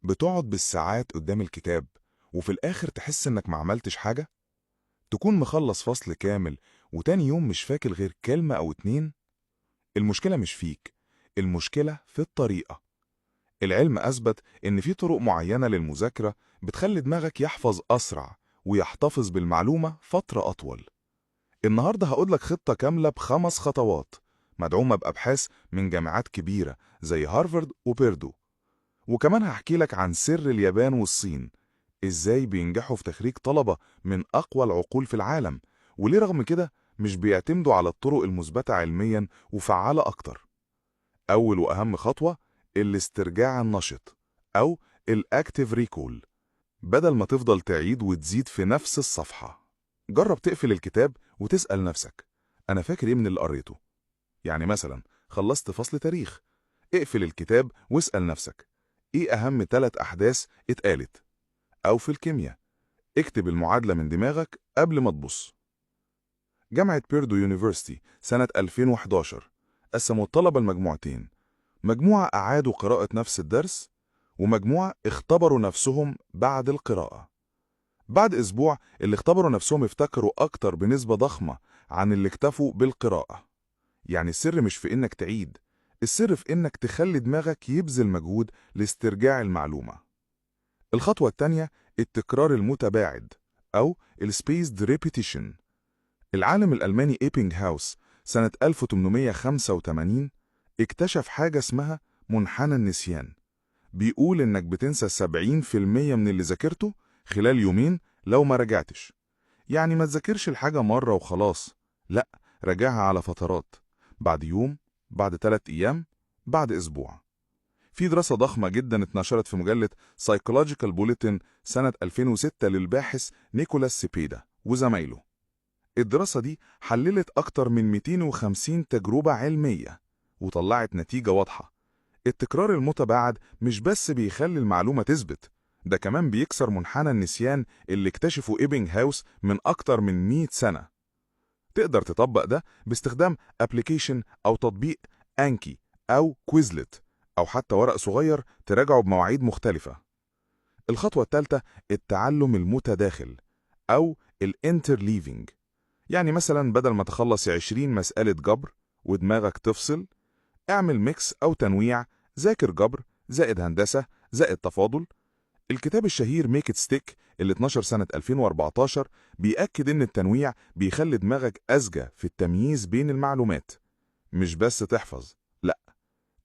بتقعد بالساعات قدام الكتاب وفي الآخر تحس إنك ما عملتش حاجة؟ تكون مخلص فصل كامل وتاني يوم مش فاكر غير كلمة أو اتنين؟ المشكلة مش فيك، المشكلة في الطريقة. العلم أثبت إن في طرق معينة للمذاكرة بتخلي دماغك يحفظ أسرع ويحتفظ بالمعلومة فترة أطول. النهاردة هقولك خطة كاملة ب5 خطوات مدعومة بأبحاث من جامعات كبيرة زي هارفارد وبيردو. وكمان هحكي لك عن سر اليابان والصين، ازاي بينجحوا في تخريج طلبة من أقوى العقول في العالم، وليه رغم كده مش بيعتمدوا على الطرق المثبتة علميا وفعالة أكتر. أول وأهم خطوة الاسترجاع النشط أو الأكتيف ريكول. بدل ما تفضل تعيد وتزيد في نفس الصفحة، جرب تقفل الكتاب وتسأل نفسك أنا فاكر إيه من اللي قريته. يعني مثلا خلصت فصل تاريخ، اقفل الكتاب واسأل نفسك إيه أهم 3 أحداث اتقالت. أو في الكيمياء، اكتب المعادلة من دماغك قبل ما تبص. جامعة بيردو يونيفرسيتي سنة 2011 قسموا الطلبة لمجموعتين، مجموعة أعادوا قراءة نفس الدرس ومجموعة اختبروا نفسهم بعد القراءة. بعد أسبوع اللي اختبروا نفسهم افتكروا أكتر بنسبة ضخمة عن اللي اكتفوا بالقراءة. يعني السر مش في إنك تعيد، السر في إنك تخلي دماغك يبذل مجهود لاسترجاع المعلومة. الخطوة التانية التكرار المتباعد أو الspaced repetition. العالم الألماني إيبنغهاوس سنة 1885 اكتشف حاجة اسمها منحنى النسيان. بيقول إنك بتنسى 70% من اللي ذاكرته خلال يومين لو ما رجعتش. يعني ما تذاكرش الحاجة مرة وخلاص، لأ، راجعها على فترات، بعد يوم، بعد 3 أيام، بعد أسبوع. في دراسة ضخمة جدا اتنشرت في مجلة Psychological Bulletin سنة 2006 للباحث نيكولاس سيبيدا وزمايله. الدراسة دي حللت أكتر من 250 تجربة علمية وطلعت نتيجة واضحة. التكرار المتباعد مش بس بيخلي المعلومة تثبت، ده كمان بيكسر منحنى النسيان اللي اكتشفه إيبنغهاوس من أكتر من 100 سنة. تقدر تطبق ده باستخدام أبليكيشن أو تطبيق أنكي أو كويزلت أو حتى ورق صغير تراجعه بمواعيد مختلفة. الخطوة الثالثة التعلم المتداخل أو الانترليفينج. يعني مثلا بدل ما تخلص 20 مسألة جبر ودماغك تفصل، اعمل ميكس أو تنويع، ذاكر جبر زائد هندسة زائد تفاضل. الكتاب الشهير ميك ات ستيك اللي اتنشر سنة 2014 بيأكد إن التنويع بيخلي دماغك أذكى في التمييز بين المعلومات. مش بس تحفظ، لأ،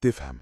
تفهم.